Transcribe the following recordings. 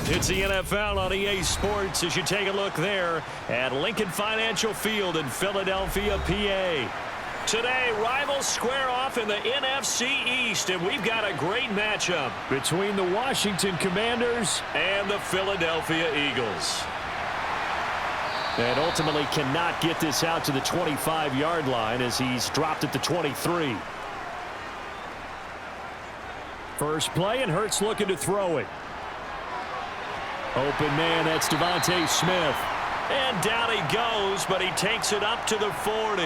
It's the NFL on EA Sports as you take a look there at Lincoln Financial Field in Philadelphia, PA. Today, rivals square off in the NFC East, and we've got a great matchup between the Washington Commanders and the Philadelphia Eagles. And ultimately cannot get this out to the 25-yard line as he's dropped at the 23. First play, and Hurts looking to throw it. Open man, that's Devontae Smith. And down he goes, but he takes it up to the 40.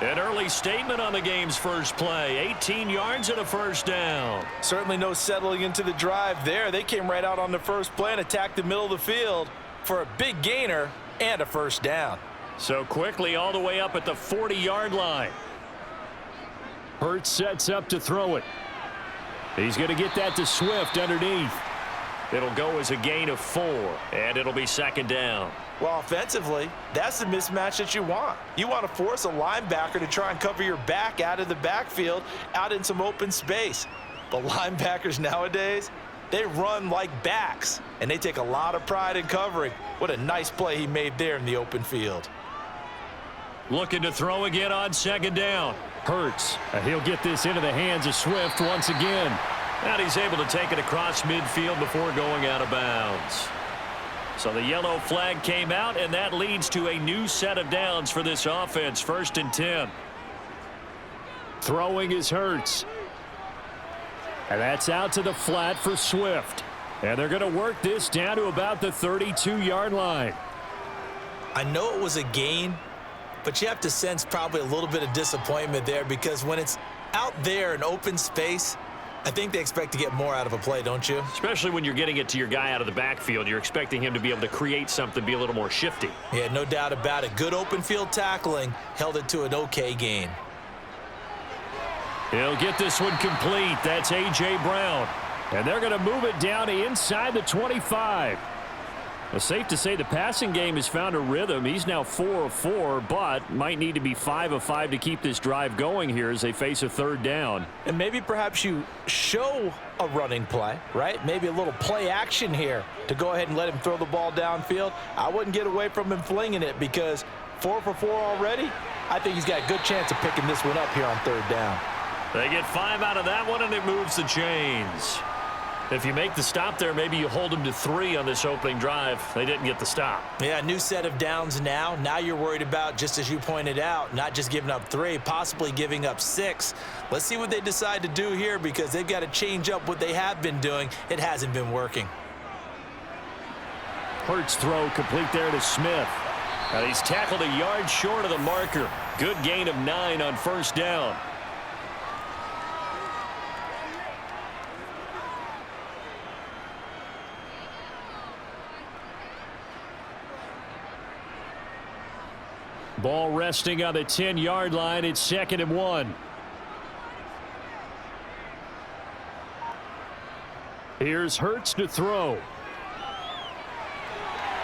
An early statement on the game's first play. 18 yards and a first down. Certainly no settling into the drive there. They came right out on the first play and attacked the middle of the field for a big gainer and a first down. So quickly all the way up at the 40-yard line. Hurts sets up to throw it. He's going to get that to Swift underneath. It'll go as a gain of 4, and it'll be second down. Well, offensively, that's the mismatch that you want. You want to force a linebacker to try and cover your back out of the backfield, out in some open space. But linebackers nowadays, they run like backs, and they take a lot of pride in covering. What a nice play he made there in the open field. Looking to throw again on second down. Hurts. He'll get this into the hands of Swift once again. And he's able to take it across midfield before going out of bounds. So the yellow flag came out, and that leads to a new set of downs for this offense. 1st and 10. Throwing is Hurts. And that's out to the flat for Swift. And they're going to work this down to about the 32-yard line. I know it was a gain, but you have to sense probably a little bit of disappointment there because when it's out there in open space, I think they expect to get more out of a play, don't you? Especially when you're getting it to your guy out of the backfield. You're expecting him to be able to create something, be a little more shifty. Yeah, no doubt about it. Good open field tackling held it to an okay gain. He'll get this one complete. That's A.J. Brown. And they're going to move it down to inside the 25. It's safe to say the passing game has found a rhythm. He's now 4 of 4, but might need to be 5 of 5 to keep this drive going here as they face a third down. And maybe perhaps you show a running play, right? Maybe a little play action here to go ahead and let him throw the ball downfield. I wouldn't get away from him flinging it because 4 for 4 already. I think he's got a good chance of picking this one up here on third down. They get 5 out of that one, and it moves the chains. If you make the stop there, maybe you hold them to 3 on this opening drive. They didn't get the stop. Yeah, new set of downs now. Now you're worried about, just as you pointed out, not just giving up 3, possibly giving up 6. Let's see what they decide to do here because they've got to change up what they have been doing. It hasn't been working. Hurts throw complete there to Smith. And he's tackled a yard short of the marker. Good gain of 9 on first down. Ball resting on the 10-yard line. It's 2nd and 1. Here's Hurts to throw.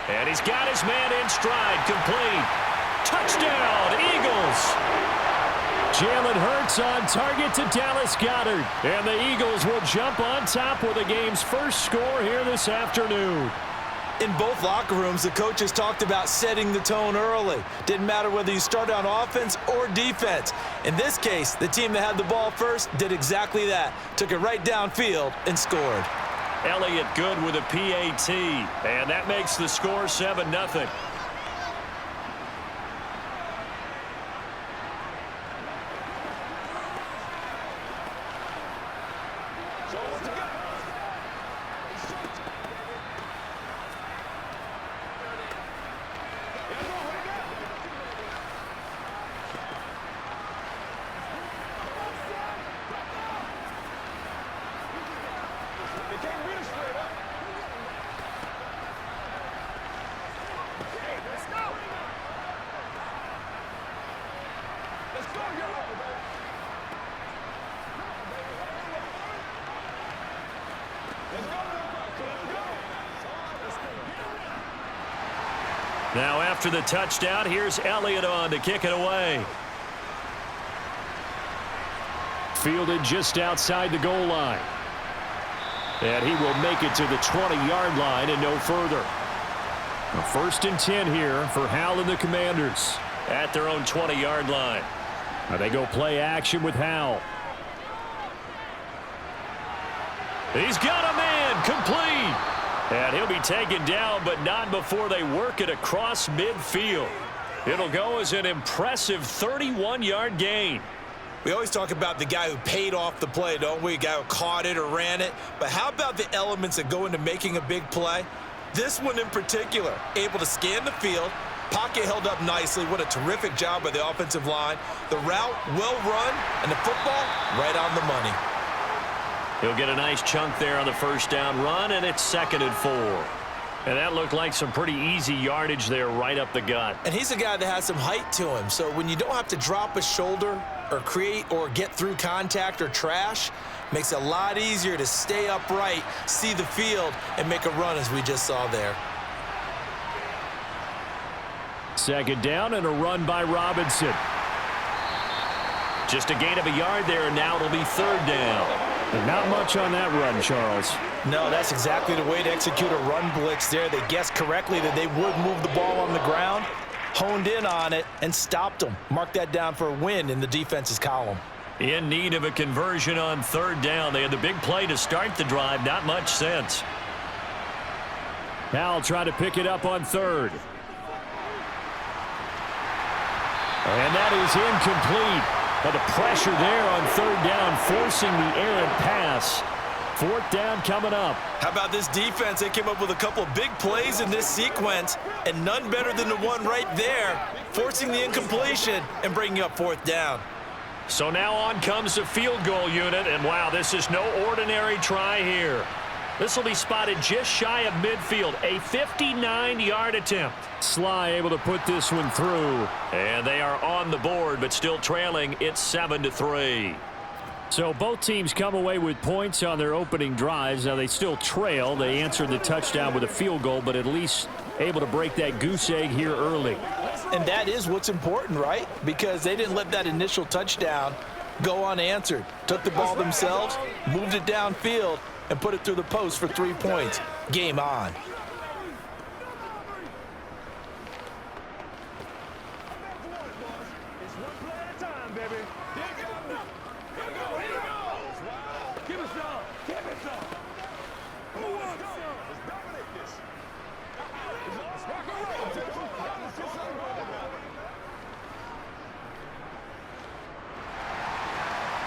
And he's got his man in stride. Complete. Touchdown, Eagles. Jalen Hurts on target to Dallas Goedert. And the Eagles will jump on top with the game's first score here this afternoon. In both locker rooms, the coaches talked about setting the tone early. Didn't matter whether you started on offense or defense. In this case, the team that had the ball first did exactly that. Took it right downfield and scored. Elliott good with a PAT, and that makes the score 7-0. Now after the touchdown, here's Elliott on to kick it away. Fielded just outside the goal line. And he will make it to the 20-yard line and no further. A 1st and 10 here for Hal and the Commanders at their own 20-yard line. Now they go play action with Hal. He's got a man complete. And he'll be taken down, but not before they work it across midfield. It'll go as an impressive 31-yard gain. We always talk about the guy who paid off the play, don't we? A guy who caught it or ran it. But how about the elements that go into making a big play? This one in particular, able to scan the field, pocket held up nicely. What a terrific job by the offensive line. The route well run, and the football right on the money. He'll get a nice chunk there on the 1st down run, and it's 2nd and 4. And that looked like some pretty easy yardage there right up the gut. And he's a guy that has some height to him. So when you don't have to drop a shoulder or create or get through contact or trash, makes it a lot easier to stay upright, see the field, and make a run as we just saw there. 2nd down and a run by Robinson. Just a gain of a yard there, and now it'll be 3rd down. And not much on that run, Charles. No, that's exactly the way to execute a run blitz there. They guessed correctly that they would move the ball on the ground, honed in on it, and stopped them. Mark that down for a win in the defense's column. In need of a conversion on 3rd down. They had the big play to start the drive. Not much sense. Hal trying to pick it up on 3rd. And that is incomplete. But the pressure there on 3rd down, forcing the errant pass. 4th down coming up. How about this defense? They came up with a couple of big plays in this sequence, and none better than the one right there, forcing the incompletion and bringing up 4th down. So now on comes the field goal unit, and wow, this is no ordinary try here. This will be spotted just shy of midfield, a 59-yard attempt. Sly able to put this one through. And they are on the board, but still trailing. It's 7-3. So both teams come away with points on their opening drives. Now they still trail. They answered the touchdown with a field goal, but at least able to break that goose egg here early. And that is what's important, right? Because they didn't let that initial touchdown go unanswered. Took the ball themselves, moved it downfield, and put it through the post for 3 points. Game on.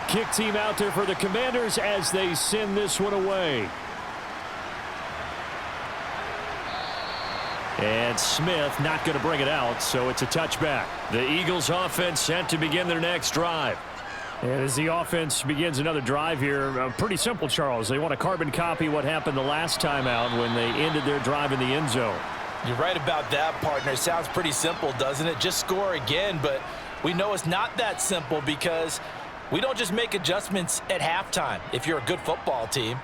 Kick team out there for the Commanders as they send this one away. And Smith not going to bring it out, so it's a touchback. The Eagles offense set to begin their next drive. And as the offense begins another drive here, pretty simple, Charles. They want to carbon copy what happened the last time out when they ended their drive in the end zone. You're right about that, partner. It sounds pretty simple, doesn't it? Just score again, but we know it's not that simple because we don't just make adjustments at halftime. If you're a good football team,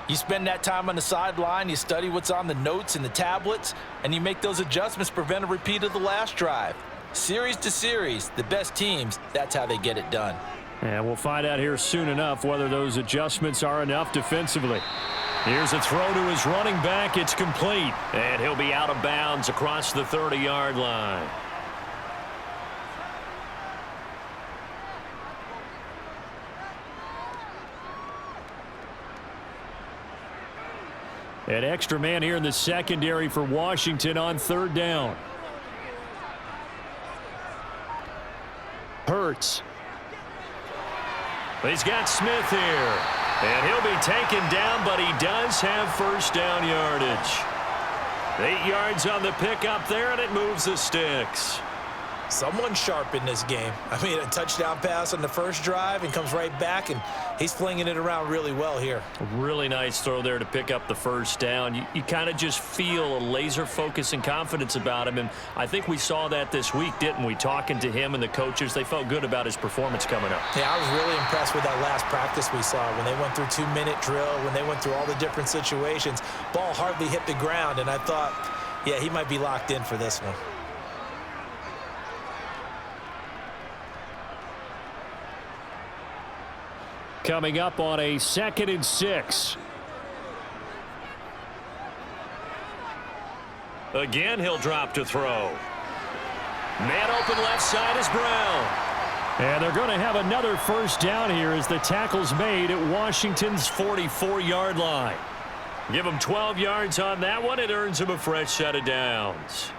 you spend that time on the sideline, you study what's on the notes and the tablets, and you make those adjustments, prevent a repeat of the last drive. Series to series, the best teams, that's how they get it done. And we'll find out here soon enough whether those adjustments are enough defensively. Here's a throw to his running back. It's complete. And he'll be out of bounds across the 30-yard line. An extra man here in the secondary for Washington on 3rd down. Hurts. He's got Smith here. And he'll be taken down, but he does have 1st down yardage. 8 yards on the pickup there, and it moves the sticks. Someone sharp in this game. I mean, a touchdown pass on the first drive and comes right back, and he's flinging it around really well here. A really nice throw there to pick up the 1st down. You kind of just feel a laser focus and confidence about him, and I think we saw that this week, didn't we? Talking to him and the coaches, they felt good about his performance coming up. Yeah, I was really impressed with that last practice we saw when they went through 2-minute drill, when they went through all the different situations. Ball hardly hit the ground, and I thought, yeah, he might be locked in for this one. Coming up on a 2nd and 6. Again, he'll drop to throw. Man open left side is Brown. And they're going to have another first down here as the tackle's made at Washington's 44-yard line. Give him 12 yards on that one. It earns him a fresh set of downs.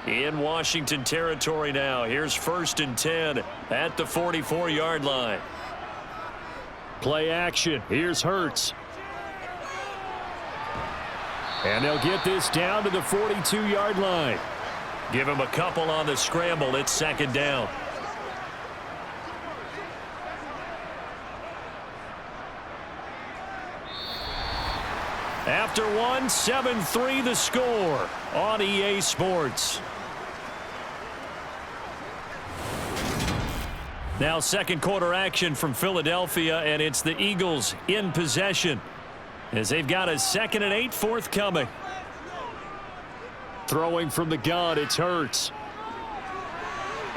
In Washington territory now. Here's 1st and 10 at the 44-yard line. Play action. Here's Hurts. And they'll get this down to the 42-yard line. Give him a couple on the scramble. It's 2nd down. After one, 7-3 the score on EA Sports. Now 2nd quarter action from Philadelphia, and it's the Eagles in possession as they've got a 2nd and 8 forthcoming. Throwing from the gun, it's Hurts.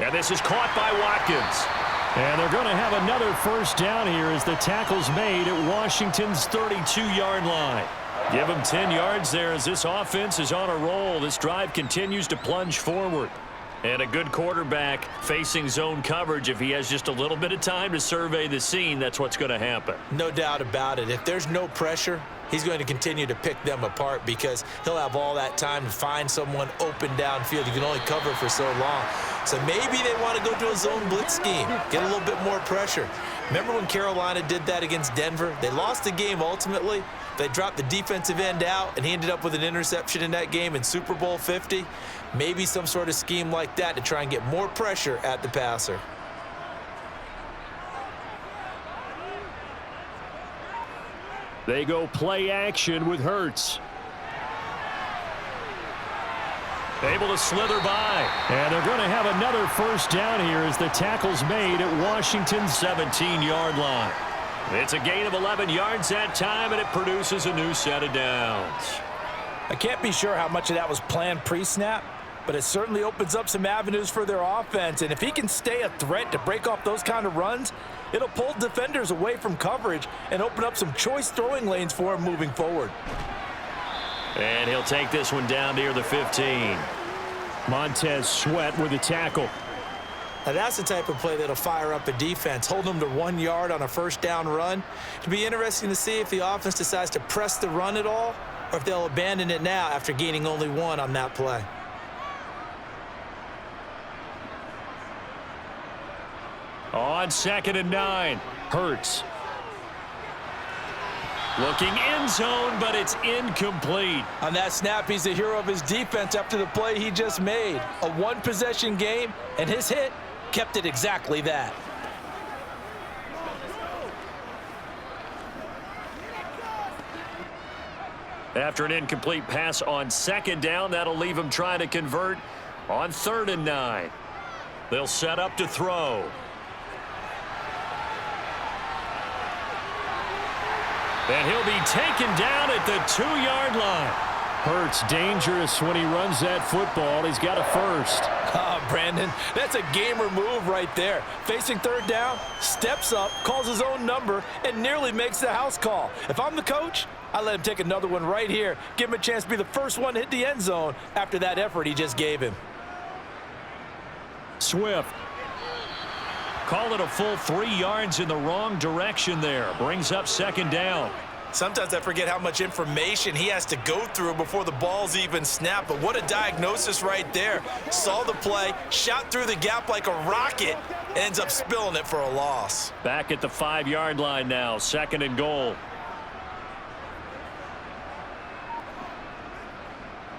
And this is caught by Watkins. And they're going to have another first down here as the tackle's made at Washington's 32-yard line. Give him 10 yards there as this offense is on a roll. This drive continues to plunge forward. And a good quarterback facing zone coverage. If he has just a little bit of time to survey the scene, that's what's going to happen. No doubt about it. If there's no pressure, he's going to continue to pick them apart because he'll have all that time to find someone open downfield. You can only cover for so long. So maybe they want to go to a zone blitz scheme, get a little bit more pressure. Remember when Carolina did that against Denver? They lost the game ultimately. They dropped the defensive end out, and he ended up with an interception in that game in Super Bowl 50. Maybe some sort of scheme like that to try and get more pressure at the passer. They go play action with Hurts. Able to slither by. And they're going to have another first down here as the tackle's made at Washington's 17-yard line. It's a gain of 11 yards that time, and it produces a new set of downs. I can't be sure how much of that was planned pre-snap, but it certainly opens up some avenues for their offense. And if he can stay a threat to break off those kind of runs, it'll pull defenders away from coverage and open up some choice throwing lanes for him moving forward. And he'll take this one down near the 15. Montez Sweat with a tackle. Now that's the type of play that'll fire up a defense, hold them to 1 yard on a first down run. It'll be interesting to see if the offense decides to press the run at all or if they'll abandon it now after gaining only 1 on that play. On 2nd and 9, Hurts. Looking end zone, but it's incomplete. On that snap, he's the hero of his defense after the play he just made. A one-possession game, and his hit kept it exactly that. After an incomplete pass on 2nd down, that'll leave him trying to convert on 3rd and 9. They'll set up to throw. And he'll be taken down at the 2-yard line. Hurts dangerous when he runs that football. He's got a first. Brandon, that's a gamer move right there. Facing 3rd down, steps up, calls his own number, and nearly makes the house call. If I'm the coach, I let him take another one right here. Give him a chance to be the first one to hit the end zone after that effort he just gave him. Swift. Call it a full 3 yards in the wrong direction there. Brings up 2nd down. Sometimes I forget how much information he has to go through before the ball's even snapped. But what a diagnosis right there. Saw the play, shot through the gap like a rocket, ends up spilling it for a loss. Back at the 5-yard line now. 2nd and goal.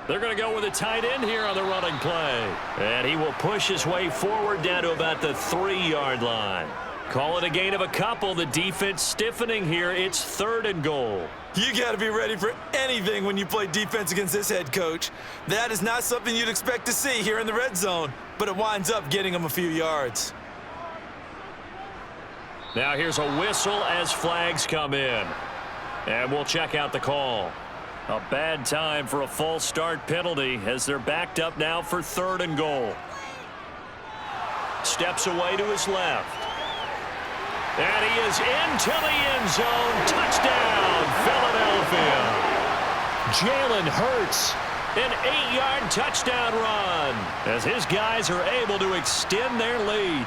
They're going to go with a tight end here on the running play. And he will push his way forward down to about the 3-yard line. Call it a gain of a couple. The defense stiffening here. It's 3rd and goal. You got to be ready for anything when you play defense against this head coach. That is not something you'd expect to see here in the red zone, but it winds up getting him a few yards. Now here's a whistle as flags come in. And we'll check out the call. A bad time for a false start penalty as they're backed up now for 3rd and goal. Steps away to his left. And he is into the end zone. Touchdown, Philadelphia. Jalen Hurts. An 8-yard touchdown run as his guys are able to extend their lead.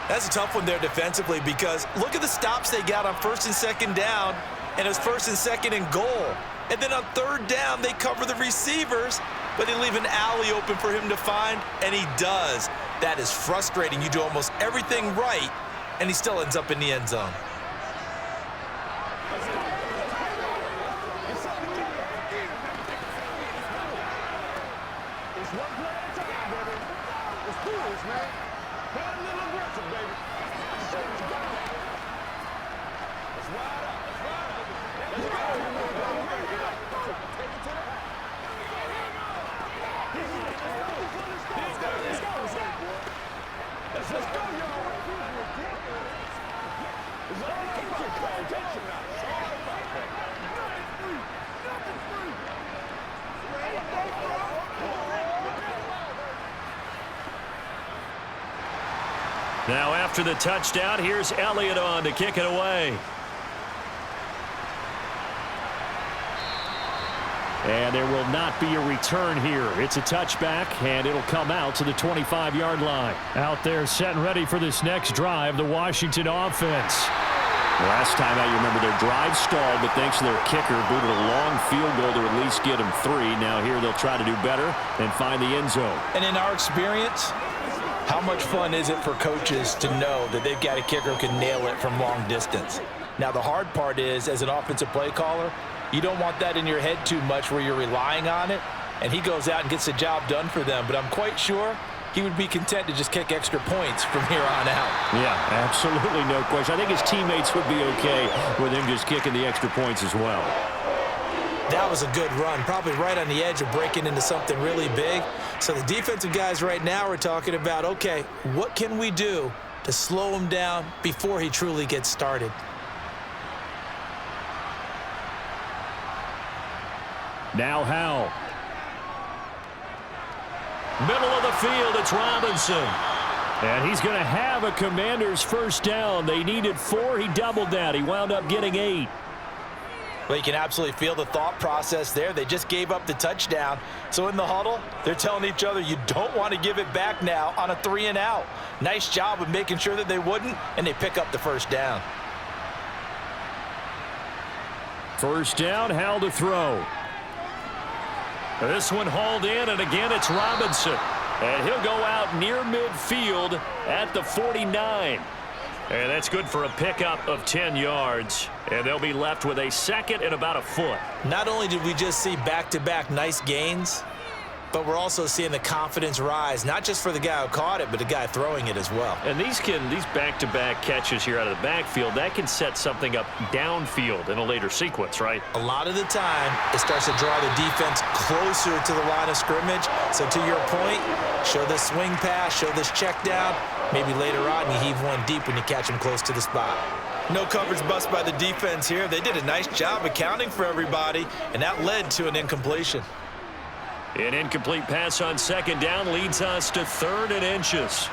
That's a tough one there defensively because look at the stops they got on 1st and 2nd down, and it was 1st and 2nd and goal. And then on 3rd down, they cover the receivers, but they leave an alley open for him to find, and he does. That is frustrating. You do almost everything right, and he still ends up in the end zone. Now after the touchdown, here's Elliott on to kick it away. And there will not be a return here. It's a touchback, and it'll come out to the 25-yard line. Out there set and ready for this next drive, the Washington offense. Last time out, you remember their drive stalled, but thanks to their kicker, booted a long field goal to at least get them 3. Now here they'll try to do better and find the end zone. And in our experience, how much fun is it for coaches to know that they've got a kicker who can nail it from long distance? Now, the hard part is, as an offensive play caller, you don't want that in your head too much where you're relying on it, and he goes out and gets the job done for them. But I'm quite sure he would be content to just kick extra points from here on out. Yeah, absolutely no question. I think his teammates would be okay with him just kicking the extra points as well. That was a good run, probably right on the edge of breaking into something really big. So the defensive guys right now are talking about, okay, what can we do to slow him down before he truly gets started? Now Howell. Middle of the field, it's Robinson. And he's going to have a Commanders first down. They needed 4. He doubled that. He wound up getting 8. Well, you can absolutely feel the thought process there. They just gave up the touchdown. So in the huddle, they're telling each other, you don't want to give it back now on a 3 and out. Nice job of making sure that they wouldn't, and they pick up the first down. First down, Howell to throw. This one hauled in, and again it's Robinson. And he'll go out near midfield at the 49. And that's good for a pickup of 10 yards. And they'll be left with a 2nd and about a foot. Not only did we just see back-to-back nice gains, but we're also seeing the confidence rise, not just for the guy who caught it, but the guy throwing it as well. And these back-to-back catches here out of the backfield, that can set something up downfield in a later sequence, right? A lot of the time, it starts to draw the defense closer to the line of scrimmage. So to your point, show this swing pass, show this check down. Maybe later on you heave one deep when you catch him close to the spot. No coverage bust by the defense here. They did a nice job accounting for everybody, and that led to an incompletion. An incomplete pass on 2nd down leads us to 3rd and inches.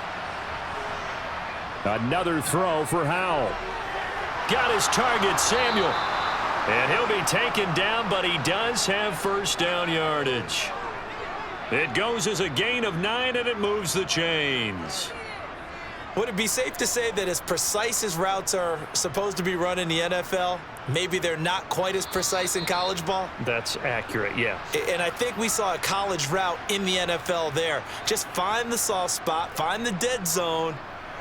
Another throw for Howell. Got his target, Samuel. And he'll be taken down, but he does have first down yardage. It goes as a gain of 9, and it moves the chains. Would it be safe to say that as precise as routes are supposed to be run in the NFL, maybe they're not quite as precise in college ball? That's accurate, yeah. And I think we saw a college route in the NFL there. Just find the soft spot, find the dead zone,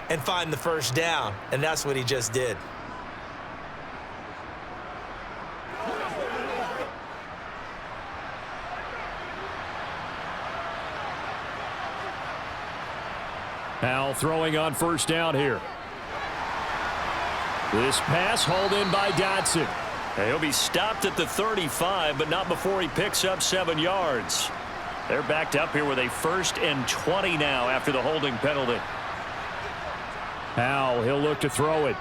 and find the first down. And that's what he just did. Howell throwing on first down here. This pass hauled in by Dotson. He'll be stopped at the 35, but not before he picks up 7 yards. They're backed up here with a 1st and 20 now after the holding penalty. Howell, he'll look to throw it.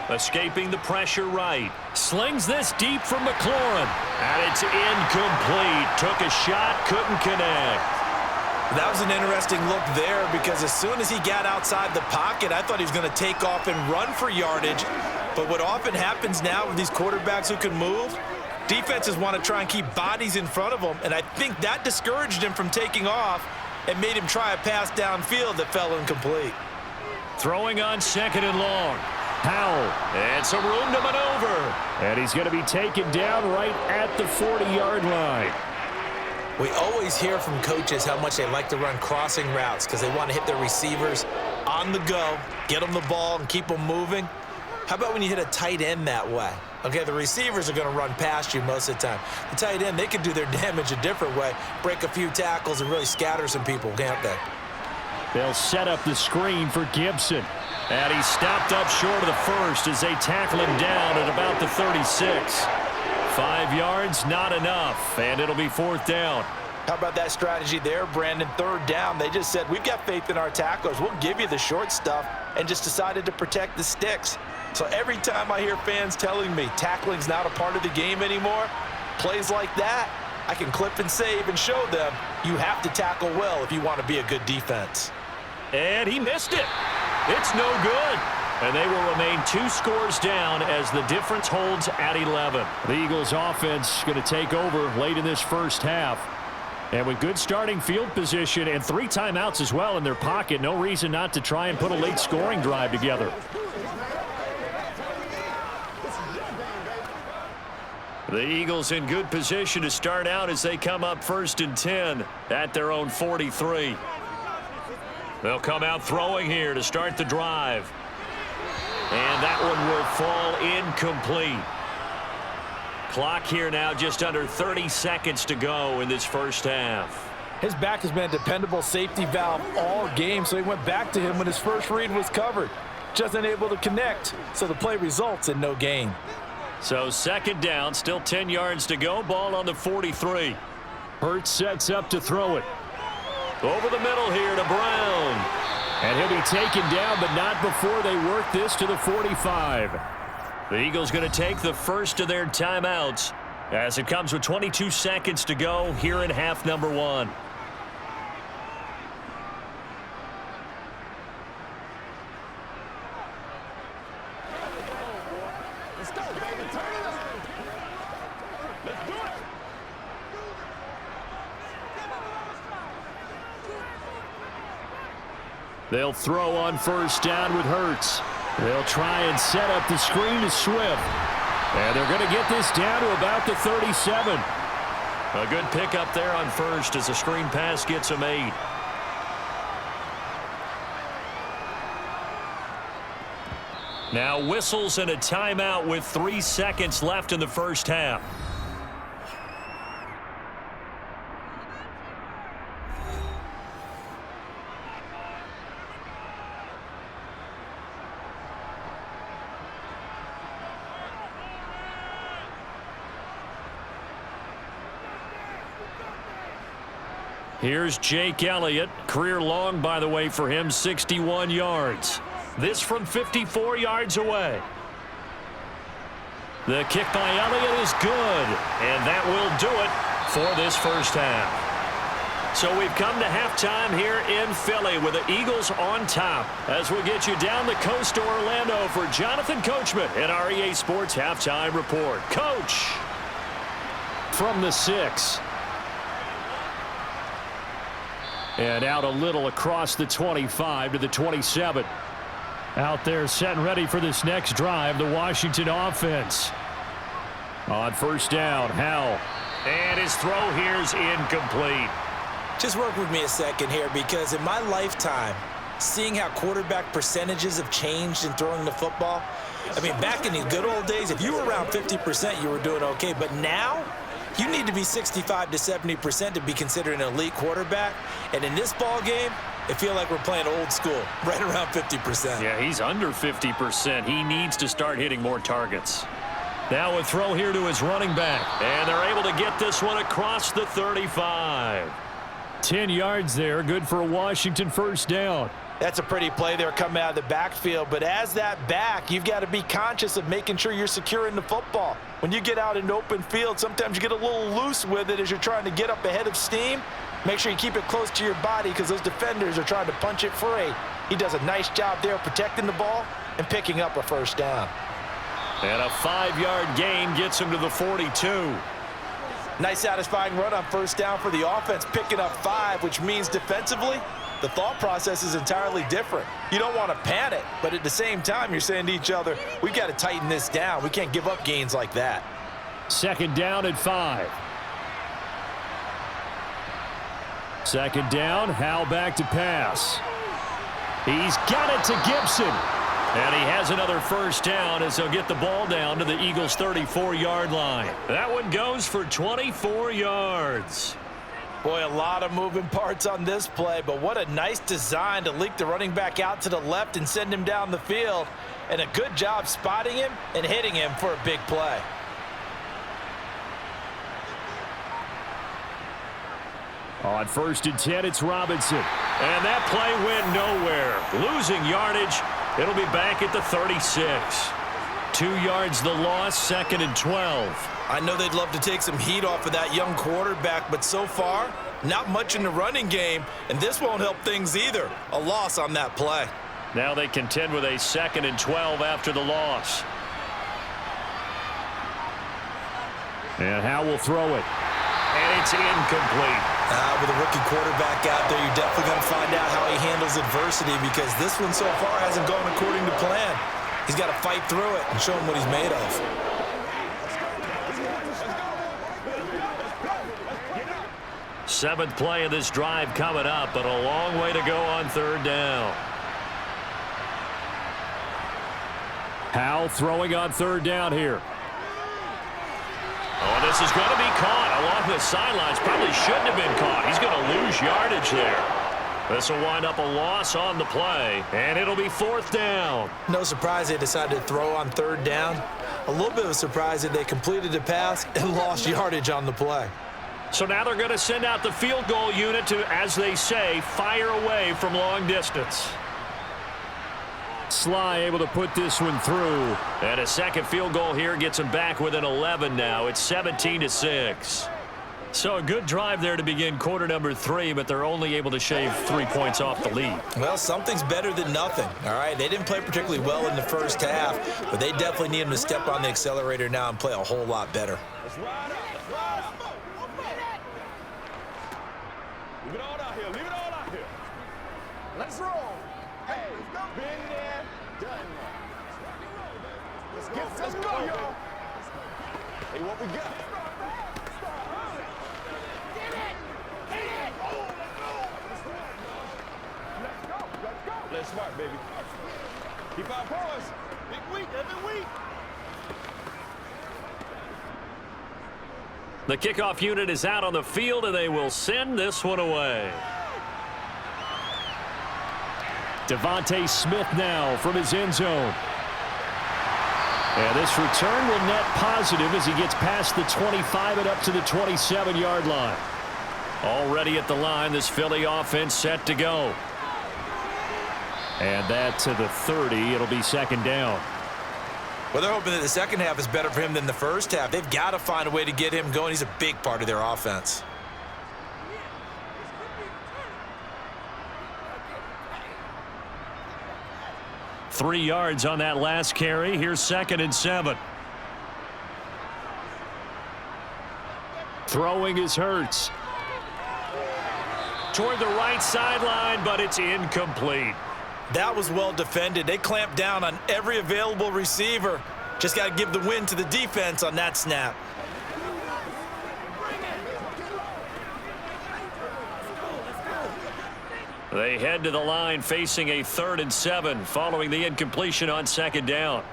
Escaping the pressure right. Slings this deep from McLaurin. And it's incomplete. Took a shot, couldn't connect. That was an interesting look there because as soon as he got outside the pocket, I thought he was going to take off and run for yardage. But what often happens now with these quarterbacks who can move, defenses want to try and keep bodies in front of them, and I think that discouraged him from taking off and made him try a pass downfield that fell incomplete. Throwing on 2nd and long. Powell, and some room to maneuver. And he's going to be taken down right at the 40-yard line. We always hear from coaches how much they like to run crossing routes because they want to hit their receivers on the go, get them the ball, and keep them moving. How about when you hit a tight end that way? Okay, the receivers are going to run past you most of the time. The tight end, they can do their damage a different way, break a few tackles, and really scatter some people, can't they? They'll set up the screen for Gibson. And he stopped up short of the first as they tackle him down at about the 36. 5 yards, not enough, and it'll be 4th down. How about that strategy there, Brandon? 3rd down, they just said, we've got faith in our tacklers. We'll give you the short stuff, and just decided to protect the sticks. So every time I hear fans telling me tackling's not a part of the game anymore, plays like that, I can clip and save and show them you have to tackle well if you want to be a good defense. And he missed it. It's no good. And they will remain 2 scores down as the difference holds at 11. The Eagles offense going to take over late in this first half. And with good starting field position and 3 timeouts as well in their pocket, no reason not to try and put a late scoring drive together. The Eagles in good position to start out as they come up 1st and 10 at their own 43. They'll come out throwing here to start the drive. And that one will fall incomplete. Clock here now just under 30 seconds to go in this first half. His back has been a dependable safety valve all game, so he went back to him when his first read was covered. Just unable to connect, so the play results in no gain. So 2nd down, still 10 yards to go. Ball on the 43. Hurts sets up to throw it. Over the middle here to Brown. And he'll be taken down, but not before they work this to the 45. The Eagles going to take the first of their timeouts as it comes with 22 seconds to go here in half number 1. Let's go, baby. Turn it up. Let's do it. They'll throw on 1st down with Hurts. They'll try and set up the screen to Swift. And they're going to get this down to about the 37. A good pickup there on 1st as the screen pass gets him 8. Now whistles and a timeout with 3 seconds left in the first half. Here's Jake Elliott. Career long, by the way, for him, 61 yards. This from 54 yards away. The kick by Elliott is good, and that will do it for this first half. So we've come to halftime here in Philly with the Eagles on top as we get you down the coast to Orlando for Jonathan Coachman and our EA Sports Halftime Report. Coach, from the 6. And out a little across the 25 to the 27. Out there set and ready for this next drive, the Washington offense. On 1st down, Howell. And his throw here is incomplete. Just work with me a second here, because in my lifetime, seeing how quarterback percentages have changed in throwing the football, I mean, back in the good old days, if you were around 50%, you were doing okay. But now, you need to be 65 to 70% to be considered an elite quarterback. And in this ball game, I feel like we're playing old school, right around 50%. Yeah, he's under 50%. He needs to start hitting more targets. Now a throw here to his running back. And they're able to get this one across the 35. 10 yards there, good for a Washington 1st down. That's a pretty play there coming out of the backfield, but as that back, you've got to be conscious of making sure you're securing the football. When you get out in open field, sometimes you get a little loose with it as you're trying to get up ahead of steam. Make sure you keep it close to your body because those defenders are trying to punch it free. He does a nice job there protecting the ball and picking up a 1st down. And a 5-yard gain gets him to the 42. Nice satisfying run on first down for the offense, picking up 5, which means defensively, the thought process is entirely different. You don't want to panic, but at the same time, you're saying to each other, we got to tighten this down. We can't give up gains like that. Second down and 5. Second down, Howell back to pass. He's got it to Gibson. And he has another first down as he'll get the ball down to the Eagles' 34-yard line. That one goes for 24 yards. Boy, a lot of moving parts on this play, but what a nice design to leak the running back out to the left and send him down the field. And a good job spotting him and hitting him for a big play. On first and 10, it's Robinson. And that play went nowhere. Losing yardage. It'll be back at the 36. 2 yards the loss, second and 12. I know they'd love to take some heat off of that young quarterback, but so far, not much in the running game, and this won't help things either. A loss on that play. Now they contend with a second and 12 after the loss. And Howell will throw it. And it's incomplete. With a rookie quarterback out there, you're definitely going to find out how he handles adversity because this one so far hasn't gone according to plan. He's got to fight through it and show him what he's made of. Seventh play of this drive coming up, but a long way to go on third down. Howell throwing on third down here. Oh, this is going to be caught along the sidelines. Probably shouldn't have been caught. He's going to lose yardage there. This will wind up a loss on the play, and it'll be fourth down. No surprise they decided to throw on third down. A little bit of a surprise that they completed the pass and lost yardage on the play. So now they're going to send out the field goal unit to, as they say, fire away from long distance. Sly able to put this one through. And a second field goal here gets him back within 11 now. It's 17-6. So a good drive there to begin quarter number 3, but they're only able to shave 3 points off the lead. Well, something's better than nothing, all right? They didn't play particularly well in the first half, but they definitely need them to step on the accelerator now and play a whole lot better. Let's ride out. Let's ride out. Leave it all out here. Leave it all out here. Let's roll. Hey, been there, done that. Let's go, y'all. Hey, what we got? Let's smart, baby. Keep our poise. Big week, every week. The kickoff unit is out on the field, and they will send this one away. Devontae Smith now from his end zone. And this return will net positive as he gets past the 25 and up to the 27-yard line. Already at the line, this Philly offense set to go. And that to the 30. It'll be second down. Well, they're hoping that the second half is better for him than the first half. They've got to find a way to get him going. He's a big part of their offense. Three yards on that last carry. Here's second and 7. Throwing is Hurts. Toward the right sideline, but it's incomplete. That was well defended. They clamped down on every available receiver. Just got to give the win to the defense on that snap. They head to the line facing a 3rd and 7 following the incompletion on second down.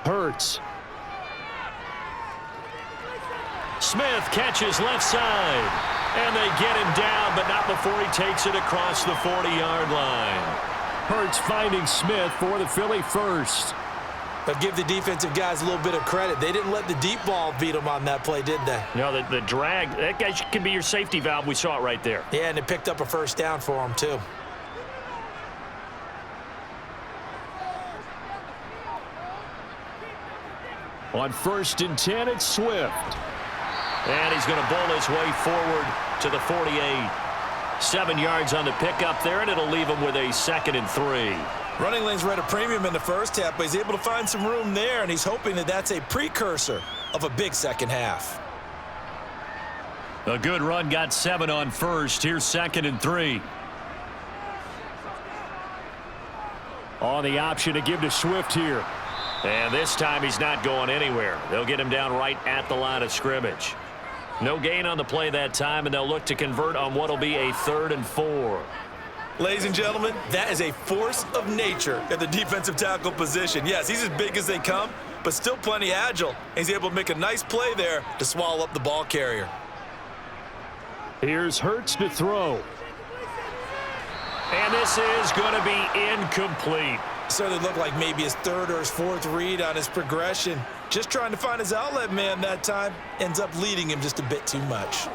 Hurts. Smith catches left side. And they get him down, but not before he takes it across the 40-yard line. Hurts finding Smith for the Philly first. But give the defensive guys a little bit of credit. They didn't let the deep ball beat them on that play, did they? No, the drag, that guy can be your safety valve. We saw it right there. Yeah, and it picked up a first down for them, too. On 1st and 10, it's Swift. And he's going to bowl his way forward to the 48. 7 yards on the pickup there, and it'll leave him with a 2nd and 3. Running lanes were at a premium in the first half, but he's able to find some room there, and he's hoping that that's a precursor of a big second half. A good run, got 7 on first. Here's 2nd and 3. On the option to give to Swift here. And this time he's not going anywhere. They'll get him down right at the line of scrimmage. No gain on the play that time, and they'll look to convert on what will be a 3rd and 4. Ladies and gentlemen, that is a force of nature at the defensive tackle position. Yes, he's as big as they come, but still plenty agile. He's able to make a nice play there to swallow up the ball carrier. Here's Hurts to throw. And this is going to be incomplete. Certainly looked like maybe his 3rd or his 4th read on his progression. Just trying to find his outlet man that time. Ends up leading him just a bit too much.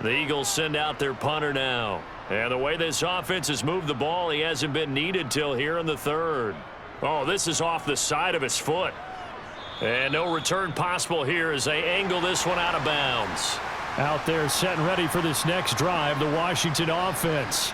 The Eagles send out their punter now. And the way this offense has moved the ball, he hasn't been needed till here in the 3rd. Oh, this is off the side of his foot. And no return possible here as they angle this one out of bounds. Out there set and ready for this next drive, the Washington offense.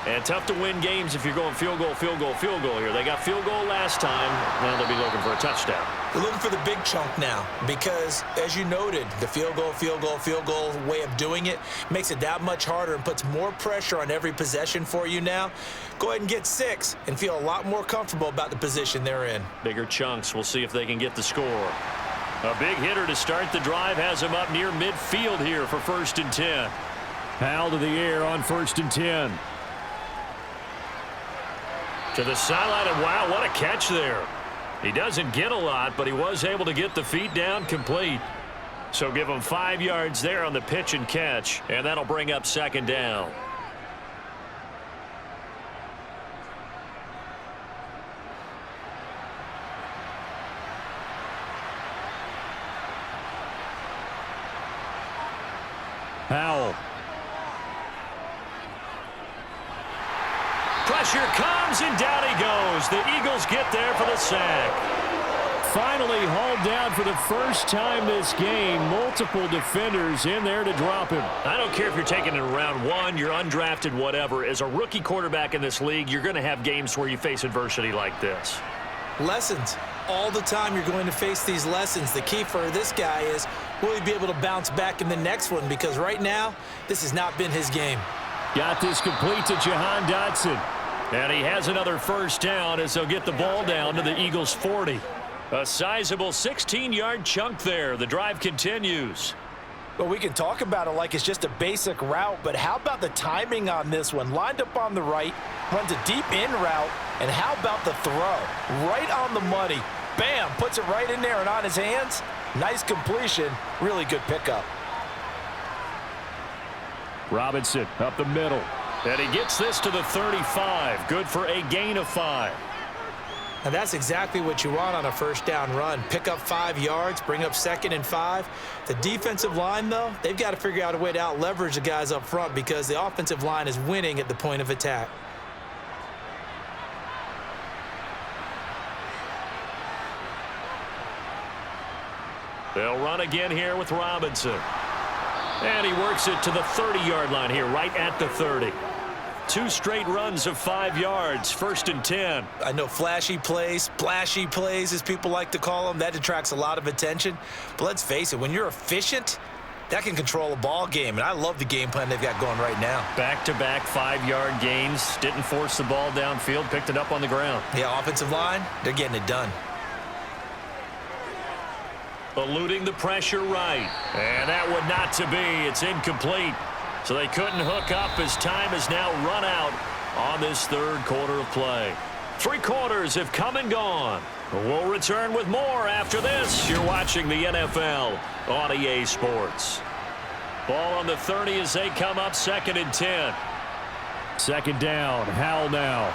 And tough to win games if you're going field goal, field goal, field goal here. They got field goal last time. Now they'll be looking for a touchdown. They're looking for the big chunk now because, as you noted, the field goal way of doing it makes it that much harder and puts more pressure on every possession for you now. Go ahead and get 6 and feel a lot more comfortable about the position they're in. Bigger chunks. We'll see if they can get the score. A big hitter to start the drive has him up near midfield here for 1st and 10. Howell to the air on 1st and 10. To the sideline, and wow, what a catch there. He doesn't get a lot, but he was able to get the feet down complete. So give him 5 yards there on the pitch and catch, and that'll bring up 2nd down. Howell. Pressure comes, and down he goes. The Eagles get there for the sack. Finally hauled down for the first time this game. Multiple defenders in there to drop him. I don't care if you're taking it in round 1, you're undrafted, whatever. As a rookie quarterback in this league, you're going to have games where you face adversity like this. Lessons. All the time you're going to face these lessons. The key for this guy is, will he be able to bounce back in the next one? Because right now, this has not been his game. Got this complete to Jahan Dotson. And he has another 1st down as they'll get the ball down to the Eagles' 40. A sizable 16-yard chunk there. The drive continues. Well, we can talk about it like it's just a basic route, but how about the timing on this one? Lined up on the right, runs a deep in route, and how about the throw? Right on the money. Bam, puts it right in there and on his hands. Nice completion. Really good pickup. Robinson up the middle. And he gets this to the 35. Good for a gain of 5. Now that's exactly what you want on a 1st down run. Pick up 5 yards, bring up 2nd and 5. The defensive line, though, they've got to figure out a way to out-leverage the guys up front because the offensive line is winning at the point of attack. They'll run again here with Robinson. And he works it to the 30-yard line here, right at the 30. 2 straight runs of 5 yards, 1st and 10. I know flashy plays, splashy plays, as people like to call them, that attracts a lot of attention. But let's face it, when you're efficient, that can control a ball game. And I love the game plan they've got going right now. Back-to-back 5-yard gains. Didn't force the ball downfield, picked it up on the ground. Yeah, offensive line, they're getting it done. Eluding the pressure right. And that would not to be. It's incomplete. So they couldn't hook up as time has now run out on this 3rd quarter of play. 3 quarters have come and gone. We'll return with more after this. You're watching the NFL on EA Sports. Ball on the 30 as they come up 2nd and 10. 2nd down. Howell now.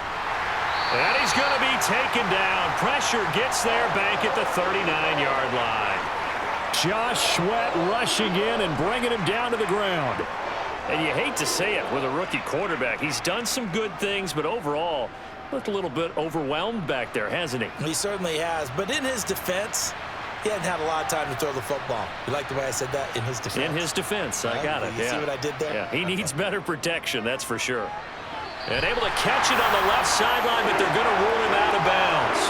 And he's going to be taken down. Pressure gets there back at the 39-yard line. Josh Sweat rushing in and bringing him down to the ground. And you hate to say it with a rookie quarterback. He's done some good things, but overall, looked a little bit overwhelmed back there, hasn't he? He certainly has. But in his defense, he hadn't had a lot of time to throw the football. You like the way I said that? In his defense? In his defense, I got it. You see what I did there? Yeah, he needs better protection, that's for sure. And able to catch it on the left sideline, but they're going to rule him out of bounds.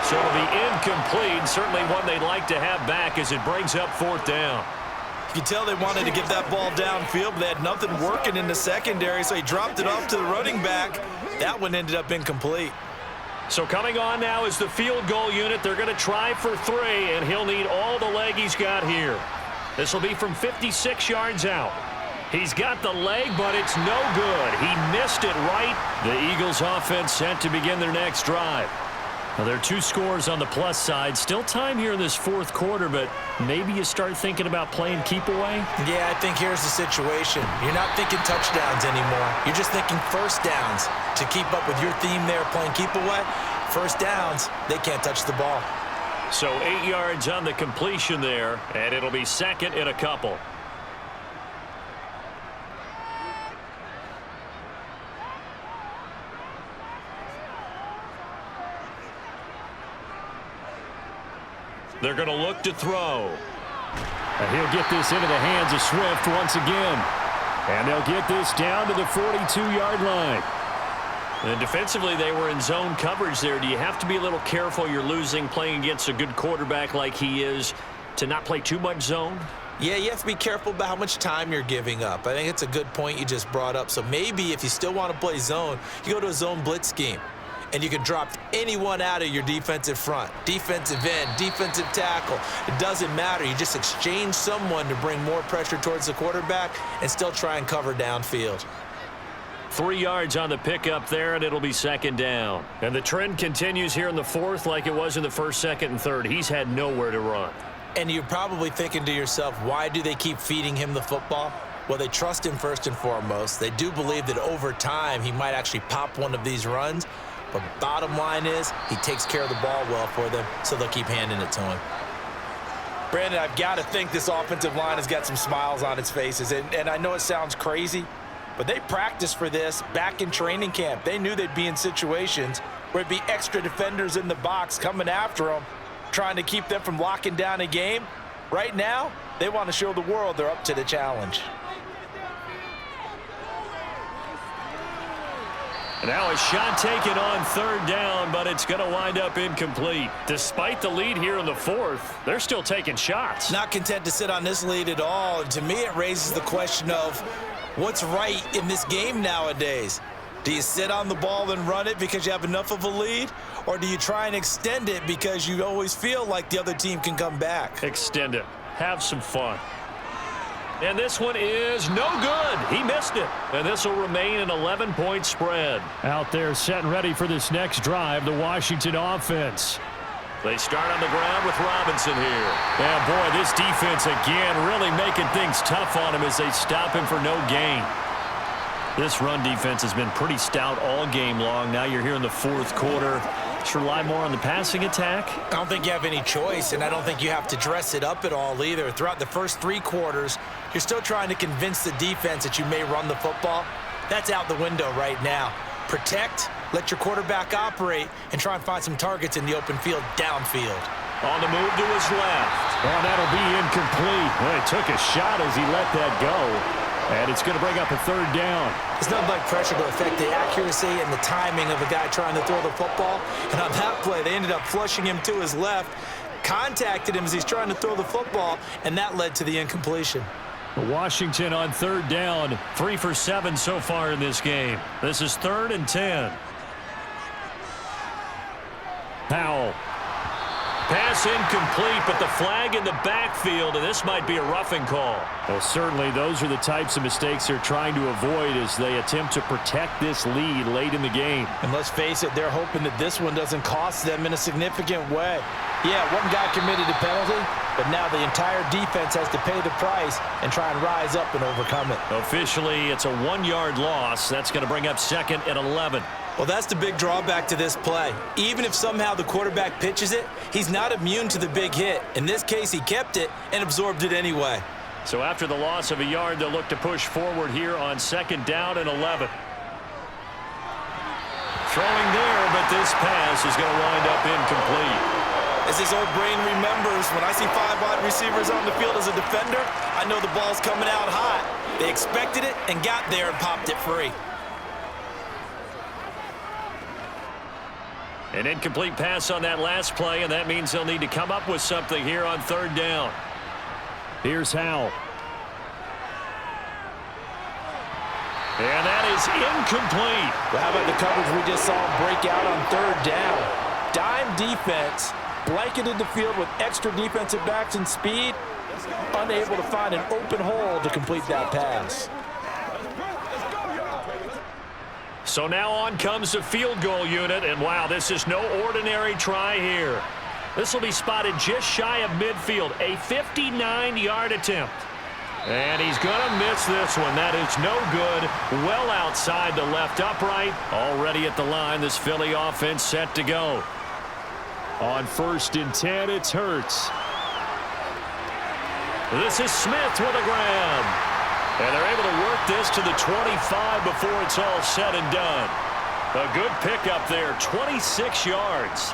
So it'll be incomplete. Certainly one they'd like to have back as it brings up 4th down. You can tell they wanted to get that ball downfield, but they had nothing working in the secondary, so he dropped it off to the running back. That one ended up incomplete. So coming on now is the field goal unit. They're going to try for 3, and he'll need all the leg he's got here. This will be from 56 yards out. He's got the leg, but it's no good. He missed it right. The Eagles offense set to begin their next drive. Well, there are 2 scores on the plus side. Still time here in this 4th quarter, but maybe you start thinking about playing keep away? Yeah, I think here's the situation. You're not thinking touchdowns anymore. You're just thinking first downs. To keep up with your theme there, playing keep away, first downs, they can't touch the ball. So 8 yards on the completion there, and it'll be 2nd and a couple. They're going to look to throw. And he'll get this into the hands of Swift once again. And they'll get this down to the 42-yard line. And defensively, they were in zone coverage there. Do you have to be a little careful you're losing playing against a good quarterback like he is to not play too much zone? Yeah, you have to be careful about how much time you're giving up. I think it's a good point you just brought up. So maybe if you still want to play zone, you go to a zone blitz scheme. And you can drop anyone out of your defensive front, defensive end, defensive tackle. It doesn't matter. You just exchange someone to bring more pressure towards the quarterback and still try and cover downfield. 3 yards on the pickup there, and it'll be 2nd down. And the trend continues here in the 4th like it was in the 1st, 2nd, and 3rd. He's had nowhere to run. And you're probably thinking to yourself, why do they keep feeding him the football? Well, they trust him first and foremost. They do believe that over time he might actually pop one of these runs. But bottom line is, he takes care of the ball well for them, so they'll keep handing it to him. Brandon, I've got to think this offensive line has got some smiles on its faces. And I know it sounds crazy, but they practiced for this back in training camp. They knew they'd be in situations where it'd be extra defenders in the box coming after them, trying to keep them from locking down a game. Right now, they want to show the world they're up to the challenge. Now a shot taken on 3rd down, but it's going to wind up incomplete. Despite the lead here in the 4th, they're still taking shots. Not content to sit on this lead at all. And to me, it raises the question of what's right in this game nowadays. Do you sit on the ball and run it because you have enough of a lead? Or do you try and extend it because you always feel like the other team can come back? Extend it. Have some fun. And this one is no good. He missed it. And this will remain an 11-point spread. Out there set and ready for this next drive, the Washington offense. They start on the ground with Robinson here. And boy, this defense again really making things tough on him as they stop him for no gain. This run defense has been pretty stout all game long. Now you're here in the 4th quarter. Let's rely more on the passing attack. I don't think you have any choice, and I don't think you have to dress it up at all either. Throughout the first 3 quarters, you're still trying to convince the defense that you may run the football. That's out the window right now. Protect, let your quarterback operate, and try and find some targets in the open field downfield. On the move to his left. And that'll be incomplete. Well, he took a shot as he let that go. And it's going to bring up a 3rd down. There's nothing like pressure to affect the accuracy and the timing of a guy trying to throw the football. And on that play, they ended up flushing him to his left, contacted him as he's trying to throw the football, and that led to the incompletion. Washington on 3rd down, 3 for 7 so far in this game. This is 3rd and 10. Powell. Pass incomplete, but the flag in the backfield, and this might be a roughing call. Well, certainly those are the types of mistakes they're trying to avoid as they attempt to protect this lead late in the game. And let's face it, they're hoping that this one doesn't cost them in a significant way. Yeah, one guy committed a penalty, but now the entire defense has to pay the price and try and rise up and overcome it. Officially, it's a 1-yard loss. That's going to bring up 2nd and 11. Well, that's the big drawback to this play. Even if somehow the quarterback pitches it, he's not immune to the big hit. In this case, he kept it and absorbed it anyway. So after the loss of a yard, they'll look to push forward here on 2nd down and 11. Throwing there, but this pass is going to wind up incomplete. As his old brain remembers, when I see 5 wide receivers on the field as a defender, I know the ball's coming out hot. They expected it and got there and popped it free. An incomplete pass on that last play, and that means they'll need to come up with something here on 3rd down. Here's Howell. And that is incomplete. Well, how about the coverage we just saw break out on 3rd down? Dime defense, blanketed the field with extra defensive backs and speed, unable to find an open hole to complete that pass. So now on comes the field goal unit, and wow, this is no ordinary try here. This will be spotted just shy of midfield, a 59-yard attempt. And he's going to miss this one. That is no good. Well outside the left upright. Already at the line, this Philly offense set to go. On 1st and 10, it's Hurts. This is Smith with a grab. And they're able to work this to the 25 before it's all said and done. A good pickup there, 26 yards.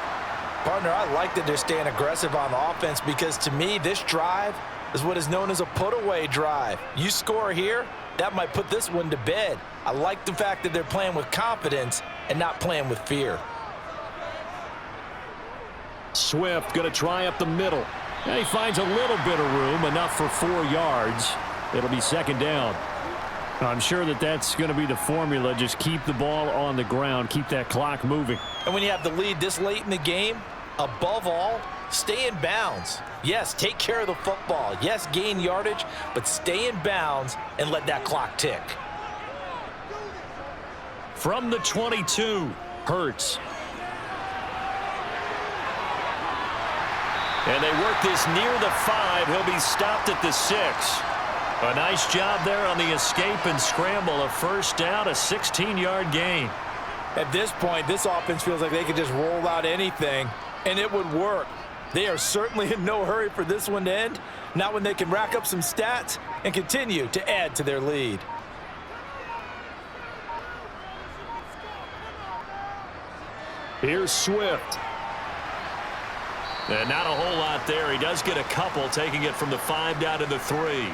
Partner, I like that they're staying aggressive on offense because to me, this drive is what is known as a put-away drive. You score here, that might put this one to bed. I like the fact that they're playing with confidence and not playing with fear. Swift going to try up the middle. And he finds a little bit of room, enough for 4 yards. It'll be 2nd down. I'm sure that that's going to be the formula. Just keep the ball on the ground. Keep that clock moving. And when you have the lead this late in the game, above all, stay in bounds. Yes, take care of the football. Yes, gain yardage, but stay in bounds and let that clock tick. From the 22, Hurts. And they work this near the 5. He'll be stopped at the 6. A nice job there on the escape and scramble. A 1st down, a 16-yard gain. At this point, this offense feels like they could just roll out anything, and it would work. They are certainly in no hurry for this one to end, not when they can rack up some stats and continue to add to their lead. Here's Swift. And not a whole lot there. He does get a couple, taking it from the 5 down to the 3.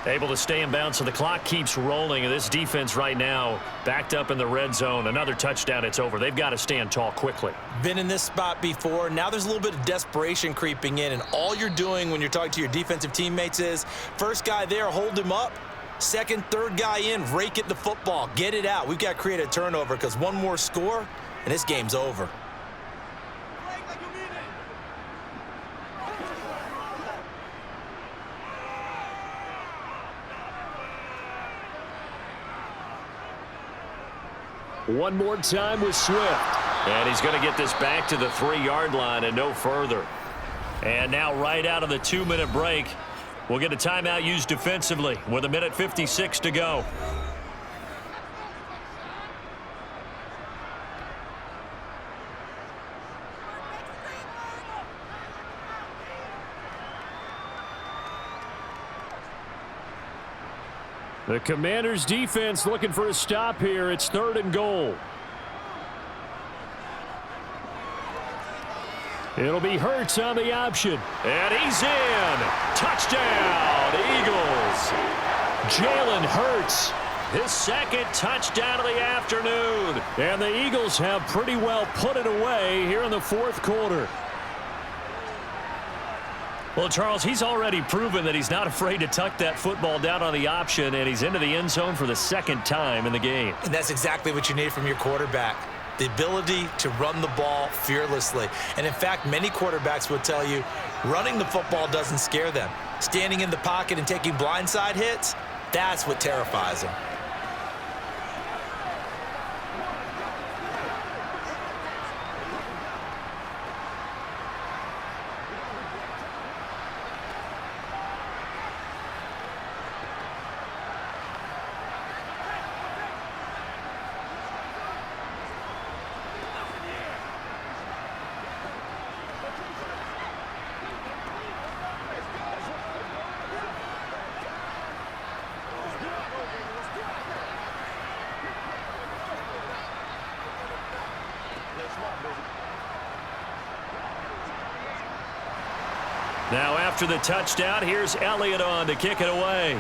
Able to stay in bounds, so the clock keeps rolling. And this defense right now backed up in the red zone. Another touchdown, it's over. They've got to stand tall quickly. Been in this spot before. Now there's a little bit of desperation creeping in, and all you're doing when you're talking to your defensive teammates is, first guy there, hold him up. Second, third guy in, rake at the football. Get it out. We've got to create a turnover because one more score, and this game's over. One more time with Swift. And he's going to get this back to the 3-yard line and no further. And now right out of the 2-minute break, we'll get a timeout used defensively with 1:56 to go. The Commanders' defense looking for a stop here. It's 3rd and goal. It'll be Hurts on the option. And he's in. Touchdown, Eagles. Jalen Hurts, his 2nd touchdown of the afternoon. And the Eagles have pretty well put it away here in the 4th quarter. Well, Charles, he's already proven that he's not afraid to tuck that football down on the option, and he's into the end zone for the 2nd time in the game. And that's exactly what you need from your quarterback, the ability to run the ball fearlessly. And, in fact, many quarterbacks will tell you running the football doesn't scare them. Standing in the pocket and taking blindside hits, that's what terrifies them. Now after the touchdown, here's Elliott on to kick it away.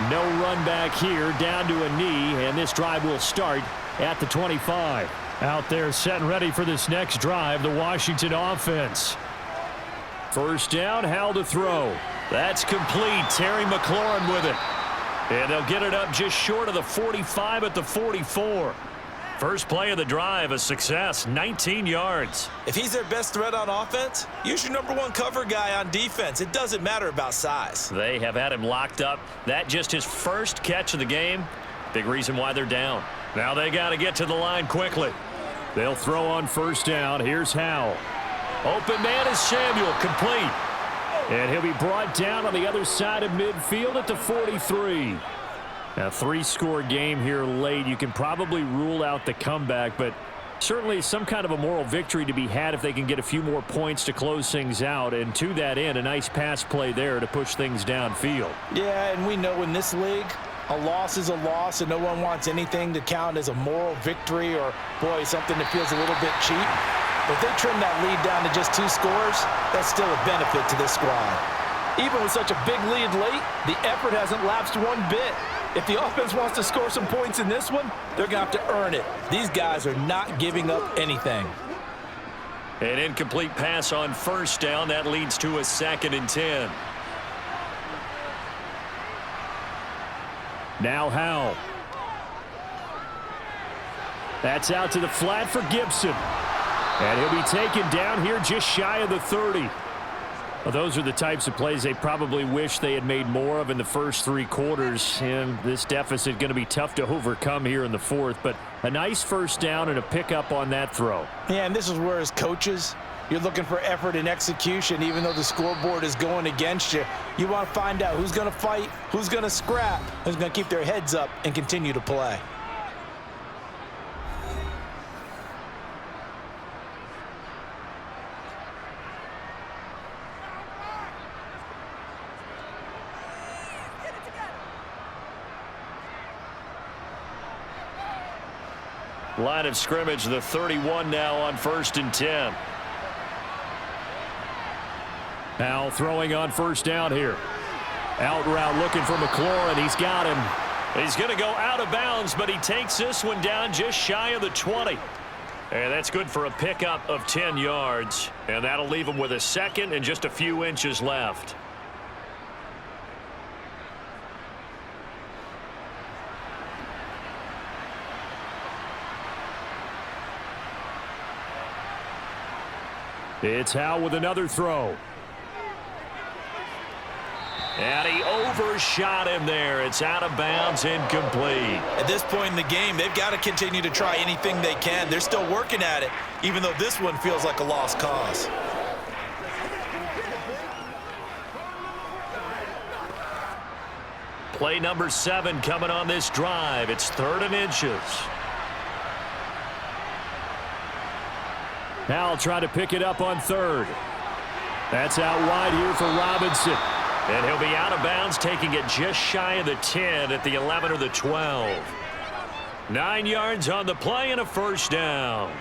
No run back here, down to a knee, and this drive will start at the 25. Out there set and ready for this next drive, the Washington offense. First down, Howell to throw. That's complete. Terry McLaurin with it. And they'll get it up just short of the 45 at the 44. First play of the drive, a success, 19 yards. If he's their best threat on offense, use your number one cover guy on defense. It doesn't matter about size. They have had him locked up. That just his first catch of the game. Big reason why they're down. Now they got to get to the line quickly. They'll throw on first down. Here's Howell. Open man is Samuel, complete. And he'll be brought down on the other side of midfield at the 43. A three-score game here late. You can probably rule out the comeback, but certainly some kind of a moral victory to be had if they can get a few more points to close things out. And to that end, a nice pass play there to push things downfield. Yeah, and we know in this league, a loss is a loss, and no one wants anything to count as a moral victory or, boy, something that feels a little bit cheap. But if they trim that lead down to just 2 scores, that's still a benefit to this squad. Even with such a big lead late, the effort hasn't lapsed one bit. If the offense wants to score some points in this one, they're going to have to earn it. These guys are not giving up anything. An incomplete pass on first down. That leads to a 2nd and 10. Now Howell. That's out to the flat for Gibson. And he'll be taken down here just shy of the 30. Well, those are the types of plays they probably wish they had made more of in the first 3 quarters. And this deficit going to be tough to overcome here in the 4th. But a nice first down and a pickup on that throw. Yeah, and this is where as coaches, you're looking for effort and execution. Even though the scoreboard is going against you, you want to find out who's going to fight, who's going to scrap, who's going to keep their heads up and continue to play. Line of scrimmage, the 31 now on 1st and 10. Now throwing on first down here. Out route looking for McLaurin. He's got him. He's going to go out of bounds, but he takes this one down just shy of the 20. And that's good for a pickup of 10 yards. And that'll leave him with a 2nd and just a few inches left. It's Howell with another throw. And he overshot him there. It's out of bounds, incomplete. At this point in the game, they've got to continue to try anything they can. They're still working at it, even though this one feels like a lost cause. Play number 7 coming on this drive. It's 3rd and inches. Howell trying to pick it up on 3rd. That's out wide here for Robinson. And he'll be out of bounds, taking it just shy of the 10 at the 11 or the 12. 9 yards on the play and a first down.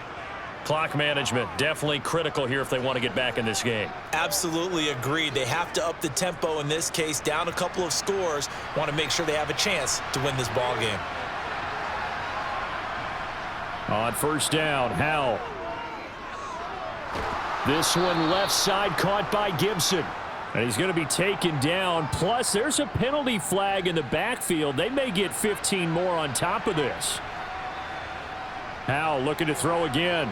Clock management definitely critical here if they want to get back in this game. Absolutely agreed. They have to up the tempo in this case, down a couple of scores. Want to make sure they have a chance to win this ball game. On first down, Howell. This one left side caught by Gibson. And he's going to be taken down. Plus, there's a penalty flag in the backfield. They may get 15 more on top of this. Howell looking to throw again.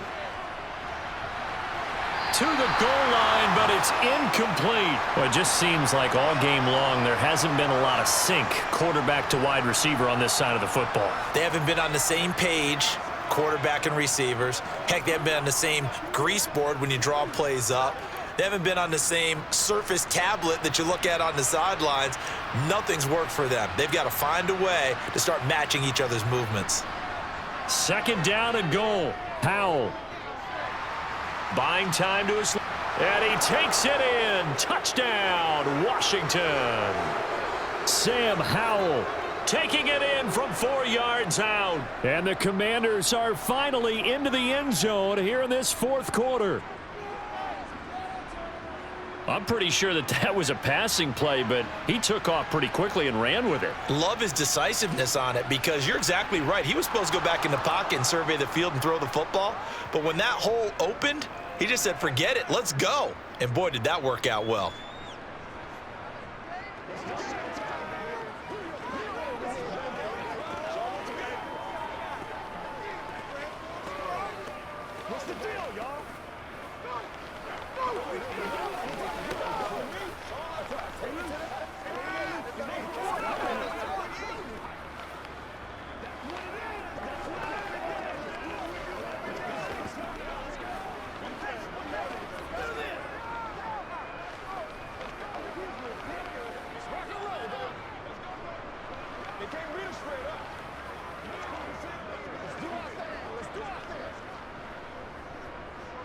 To the goal line, but it's incomplete. Well, it just seems like all game long there hasn't been a lot of sync quarterback to wide receiver on this side of the football. They haven't been on the same page, quarterback and receivers. Heck, they haven't been on the same grease board when you draw plays up. They haven't been on the same surface tablet that you look at on the sidelines. Nothing's worked for them. They've got to find a way to start matching each other's movements. 2nd down and goal. Howell. Buying time to his... And he takes it in. Touchdown, Washington. Sam Howell taking it in from 4 yards out. And the Commanders are finally into the end zone here in this fourth quarter. I'm pretty sure that was a passing play, but he took off pretty quickly and ran with it. Love his decisiveness on it because you're exactly right. He was supposed to go back in the pocket and survey the field and throw the football. But when that hole opened, he just said, forget it, let's go. And boy, did that work out well. What's the deal, y'all?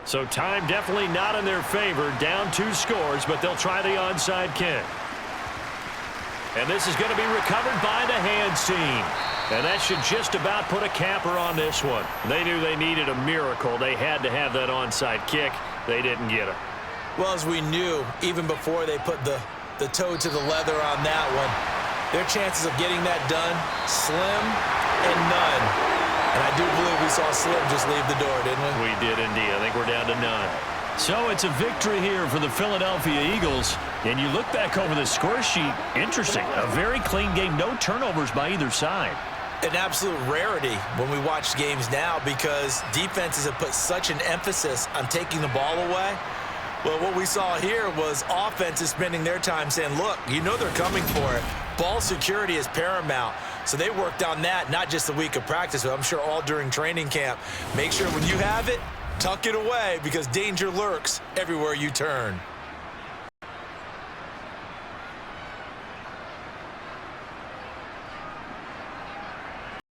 So time definitely not in their favor. Down 2 scores, but they'll try the onside kick. And this is going to be recovered by the hands team. And that should just about put a capper on this one. They knew they needed a miracle. They had to have that onside kick. They didn't get it. Well, as we knew, even before they put the toe to the leather on that one, their chances of getting that done, slim and none. And I do believe we saw Slim just leave the door, didn't we? We did indeed. I think we're down to none. So it's a victory here for the Philadelphia Eagles. And you look back over the score sheet, interesting. A very clean game, no turnovers by either side. An absolute rarity when we watch games now because defenses have put such an emphasis on taking the ball away. Well, what we saw here was offenses spending their time saying, look, you know they're coming for it. Ball security is paramount. So they worked on that, not just a week of practice, but I'm sure all during training camp. Make sure when you have it, tuck it away because danger lurks everywhere you turn.